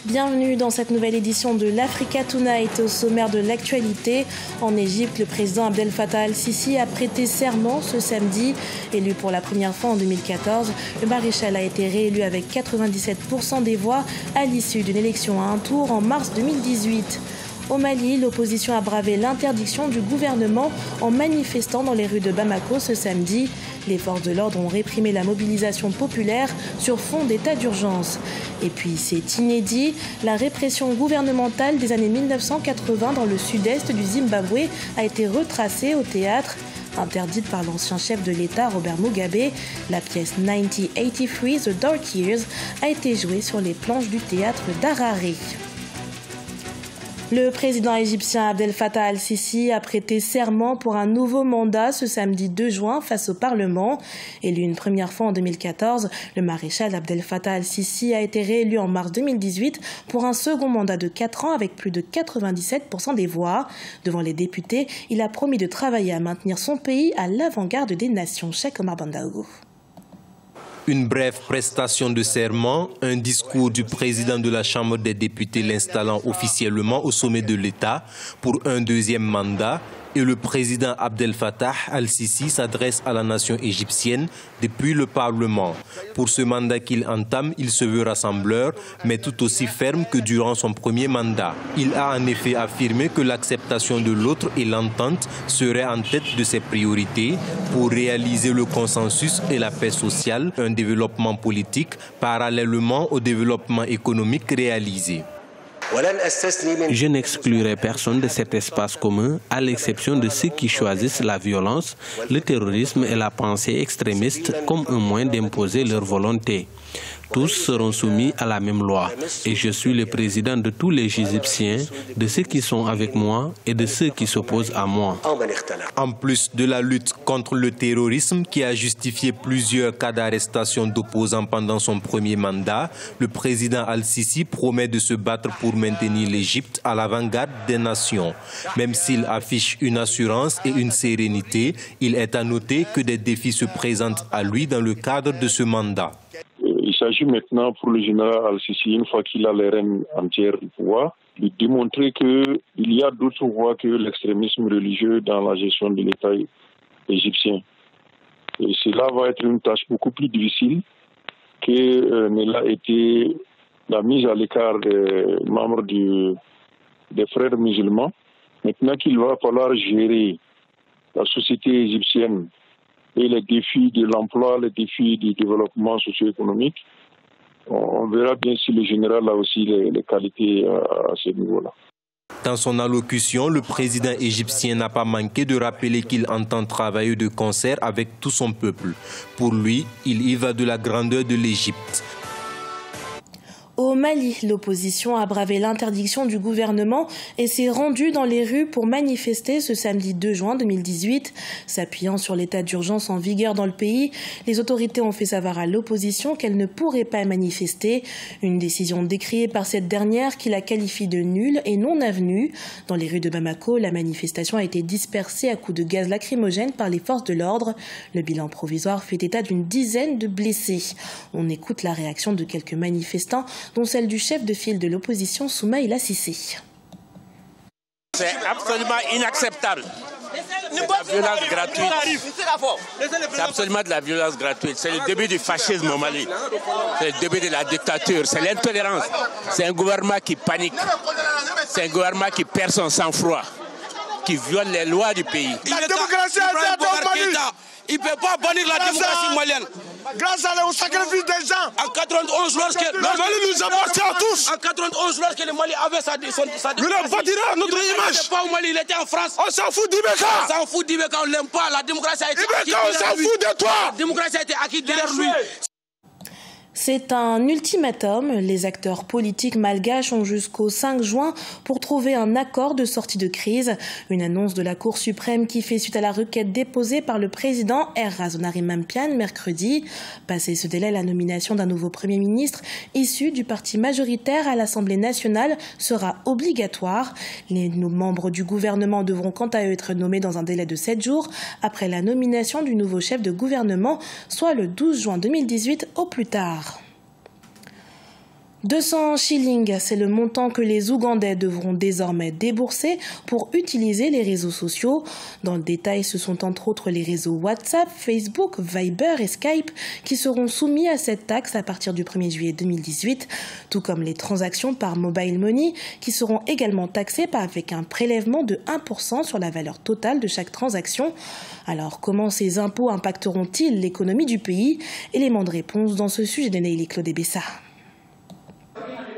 Bienvenue dans cette nouvelle édition de l'Africa Tonight. Au sommaire de l'actualité, en Égypte, le président Abdel Fattah al-Sisi a prêté serment ce samedi. Élu pour la première fois en 2014, le maréchal a été réélu avec 97% des voix à l'issue d'une élection à un tour en mars 2018. Au Mali, l'opposition a bravé l'interdiction du gouvernement en manifestant dans les rues de Bamako ce samedi. Les forces de l'ordre ont réprimé la mobilisation populaire sur fond d'état d'urgence. Et puis, c'est inédit, la répression gouvernementale des années 1980 dans le sud-est du Zimbabwe a été retracée au théâtre. Interdite par l'ancien chef de l'État, Robert Mugabe, la pièce 1983, The Dark Years, a été jouée sur les planches du théâtre d'Harare. Le président égyptien Abdel Fattah al-Sisi a prêté serment pour un nouveau mandat ce samedi 2 juin face au Parlement. Élu une première fois en 2014, le maréchal Abdel Fattah al-Sisi a été réélu en mars 2018 pour un second mandat de 4 ans avec plus de 97% des voix. Devant les députés, il a promis de travailler à maintenir son pays à l'avant-garde des nations. Cheikh Omar Bandaougou. Une brève prestation de serment, un discours du président de la Chambre des députés l'installant officiellement au sommet de l'État pour un deuxième mandat et le président Abdel Fattah al-Sisi s'adresse à la nation égyptienne depuis le Parlement. Pour ce mandat qu'il entame, il se veut rassembleur, mais tout aussi ferme que durant son premier mandat. Il a en effet affirmé que l'acceptation de l'autre et l'entente seraient en tête de ses priorités pour réaliser le consensus et la paix sociale, un développement politique parallèlement au développement économique réalisé. Je n'exclurai personne de cet espace commun, à l'exception de ceux qui choisissent la violence, le terrorisme et la pensée extrémiste comme un moyen d'imposer leur volonté. Tous seront soumis à la même loi. Et je suis le président de tous les Égyptiens, de ceux qui sont avec moi et de ceux qui s'opposent à moi. En plus de la lutte contre le terrorisme qui a justifié plusieurs cas d'arrestation d'opposants pendant son premier mandat, le président al-Sisi promet de se battre pour maintenir l'Égypte à l'avant-garde des nations. Même s'il affiche une assurance et une sérénité, il est à noter que des défis se présentent à lui dans le cadre de ce mandat. Il s'agit maintenant pour le général al-Sisi, une fois qu'il a les rênes entières du pouvoir, de démontrer qu'il y a d'autres voies que l'extrémisme religieux dans la gestion de l'État égyptien. Et cela va être une tâche beaucoup plus difficile que ne l'a été la mise à l'écart des membres des frères musulmans. Maintenant qu'il va falloir gérer la société égyptienne et les défis de l'emploi, les défis du développement socio-économique, on verra bien si le général a aussi les qualités à ce niveau-là. Dans son allocution, le président égyptien n'a pas manqué de rappeler qu'il entend travailler de concert avec tout son peuple. Pour lui, il y va de la grandeur de l'Égypte. Au Mali, l'opposition a bravé l'interdiction du gouvernement et s'est rendue dans les rues pour manifester ce samedi 2 juin 2018. S'appuyant sur l'état d'urgence en vigueur dans le pays, les autorités ont fait savoir à l'opposition qu'elle ne pourrait pas manifester. Une décision décriée par cette dernière qui la qualifie de nulle et non avenue. Dans les rues de Bamako, la manifestation a été dispersée à coups de gaz lacrymogène par les forces de l'ordre. Le bilan provisoire fait état d'une dizaine de blessés. On écoute la réaction de quelques manifestants, dont celle du chef de file de l'opposition, Soumaïla Cissé. C'est absolument inacceptable. C'est de la violence gratuite. C'est absolument de la violence gratuite. C'est le début du fascisme au Mali. C'est le début de la dictature. C'est l'intolérance. C'est un gouvernement qui panique. C'est un gouvernement qui perd son sang-froid, qui viole les lois du pays. La démocratie a été au Mali. Il ne peut pas bannir la démocratie malienne. Grâce au sacrifice des gens. En 91, lorsque le Mali nous appartient à tous. En 91, lorsque le Mali avait sa démocratie. Il bâtira notre image. Il n'était pas au Mali, il était en France. On s'en fout d'Ibeka. On s'en fout d'Ibeka, on ne l'aime pas. La démocratie a été acquise derrière lui. On s'en fout de toi. La démocratie a été acquise derrière lui. C'est un ultimatum. Les acteurs politiques malgaches ont jusqu'au 5 juin pour trouver un accord de sortie de crise. Une annonce de la Cour suprême qui fait suite à la requête déposée par le président Razonari-Mampiane mercredi. Passé ce délai, la nomination d'un nouveau Premier ministre issu du parti majoritaire à l'Assemblée nationale sera obligatoire. Les membres du gouvernement devront quant à eux être nommés dans un délai de 7 jours après la nomination du nouveau chef de gouvernement, soit le 12 juin 2018 au plus tard. 200 shillings, c'est le montant que les Ougandais devront désormais débourser pour utiliser les réseaux sociaux. Dans le détail, ce sont entre autres les réseaux WhatsApp, Facebook, Viber et Skype qui seront soumis à cette taxe à partir du 1er juillet 2018, tout comme les transactions par mobile money qui seront également taxées avec un prélèvement de 1% sur la valeur totale de chaque transaction. Alors, comment ces impôts impacteront-ils l'économie du pays? Élément de réponse dans ce sujet de Neili Claude Bessa.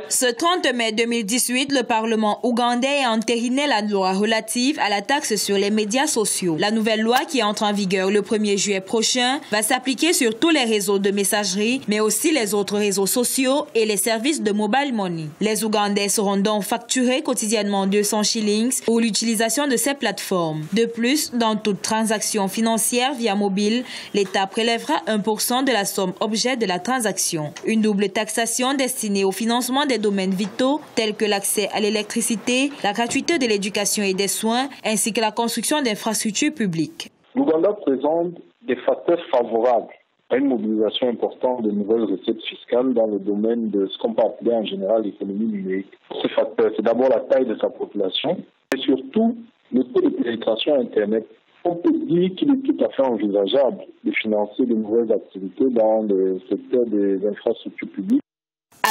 Ce 30 mai 2018, le Parlement ougandais a entériné la loi relative à la taxe sur les médias sociaux. La nouvelle loi, qui entre en vigueur le 1er juillet prochain, va s'appliquer sur tous les réseaux de messagerie, mais aussi les autres réseaux sociaux et les services de mobile money. Les Ougandais seront donc facturés quotidiennement 200 shillings pour l'utilisation de ces plateformes. De plus, dans toute transaction financière via mobile, l'État prélèvera 1% de la somme objet de la transaction. Une double taxation destinée au financement des domaines vitaux tels que l'accès à l'électricité, la gratuité de l'éducation et des soins, ainsi que la construction d'infrastructures publiques. L'Ouganda présente des facteurs favorables à une mobilisation importante de nouvelles recettes fiscales dans le domaine de ce qu'on peut appeler en général l'économie numérique. Ces facteurs, c'est d'abord la taille de sa population et surtout le taux de pénétration Internet. On peut dire qu'il est tout à fait envisageable de financer de nouvelles activités dans le secteur des infrastructures publiques.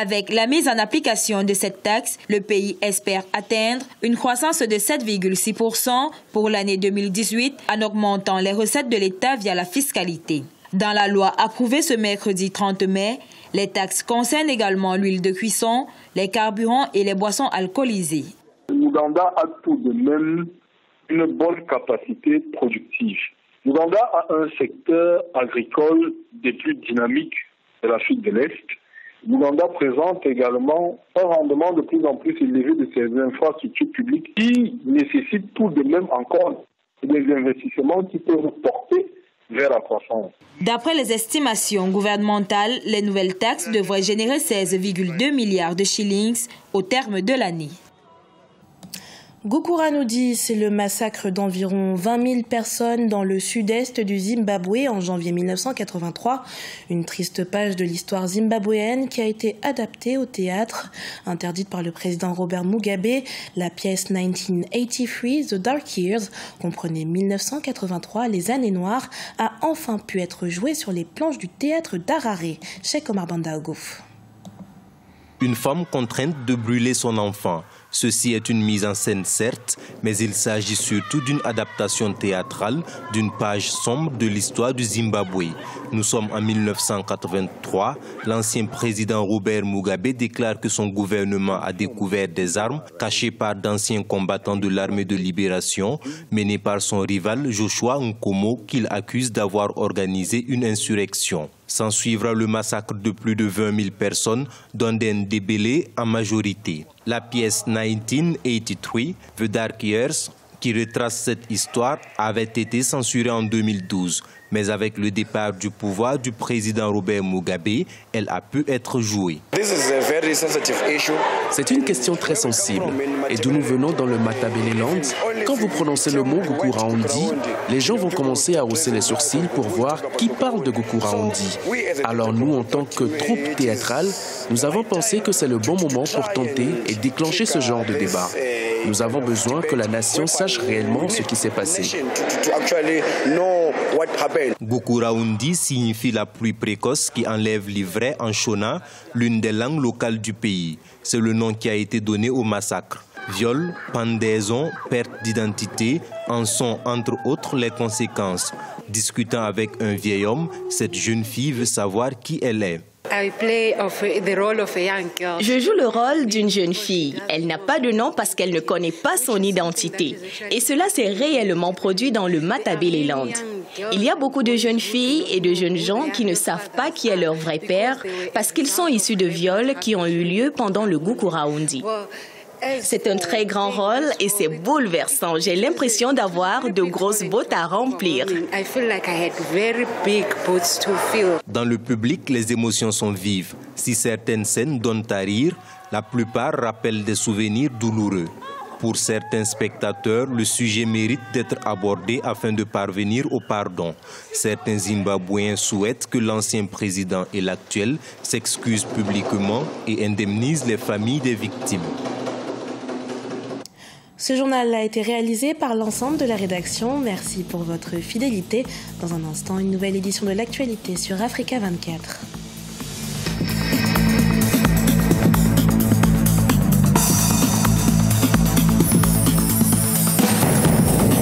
Avec la mise en application de cette taxe, le pays espère atteindre une croissance de 7,6% pour l'année 2018 en augmentant les recettes de l'État via la fiscalité. Dans la loi approuvée ce mercredi 30 mai, les taxes concernent également l'huile de cuisson, les carburants et les boissons alcoolisées. L'Ouganda a tout de même une bonne capacité productive. L'Ouganda a un secteur agricole des plus dynamiques de l'Afrique de l'Est. L'Ouganda présente également un rendement de plus en plus élevé de ses infrastructures publiques qui nécessitent tout de même encore des investissements qui peuvent porter vers la croissance. D'après les estimations gouvernementales, les nouvelles taxes devraient générer 16,2 milliards de shillings au terme de l'année. Gukurahundi, c'est le massacre d'environ 20 000 personnes dans le sud-est du Zimbabwe en janvier 1983. Une triste page de l'histoire zimbabwéenne qui a été adaptée au théâtre. Interdite par le président Robert Mugabe, la pièce 1983, The Dark Years, comprenait 1983, les années noires, a enfin pu être jouée sur les planches du théâtre d'Harare. Cheikh Omar Banda Ogouf. Une femme contrainte de brûler son enfant. Ceci est une mise en scène certes, mais il s'agit surtout d'une adaptation théâtrale d'une page sombre de l'histoire du Zimbabwe. Nous sommes en 1983. L'ancien président Robert Mugabe déclare que son gouvernement a découvert des armes cachées par d'anciens combattants de l'armée de libération, menées par son rival Joshua Nkomo, qu'il accuse d'avoir organisé une insurrection. S'en suivra le massacre de plus de 20 000 personnes, dont des Ndébélé en majorité. La pièce 1983, The Dark Years, qui retrace cette histoire, avait été censurée en 2012. Mais avec le départ du pouvoir du président Robert Mugabe, elle a pu être jouée. C'est une question très sensible. Et d'où nous venons dans le Matabeleland, quand vous prononcez le mot Gukurahundi, les gens vont commencer à hausser les sourcils pour voir qui parle de Gukurahundi. Alors nous, en tant que troupe théâtrale, nous avons pensé que c'est le bon moment pour tenter et déclencher ce genre de débat. Nous avons besoin que la nation sache réellement ce qui s'est passé. Gukurahundi signifie la pluie précoce qui enlève l'ivraie en shona, l'une des langues locales du pays. C'est le nom qui a été donné au massacre. Viol, pendaison, perte d'identité en sont entre autres les conséquences. Discutant avec un vieil homme, cette jeune fille veut savoir qui elle est. Je joue le rôle d'une jeune fille. Elle n'a pas de nom parce qu'elle ne connaît pas son identité. Et cela s'est réellement produit dans le Matabeleland. Il y a beaucoup de jeunes filles et de jeunes gens qui ne savent pas qui est leur vrai père parce qu'ils sont issus de viols qui ont eu lieu pendant le Gukurahundi. C'est un très grand rôle et c'est bouleversant. J'ai l'impression d'avoir de grosses bottes à remplir. Dans le public, les émotions sont vives. Si certaines scènes donnent à rire, la plupart rappellent des souvenirs douloureux. Pour certains spectateurs, le sujet mérite d'être abordé afin de parvenir au pardon. Certains Zimbabwéens souhaitent que l'ancien président et l'actuel s'excusent publiquement et indemnisent les familles des victimes. Ce journal a été réalisé par l'ensemble de la rédaction. Merci pour votre fidélité. Dans un instant, une nouvelle édition de l'actualité sur Africa 24.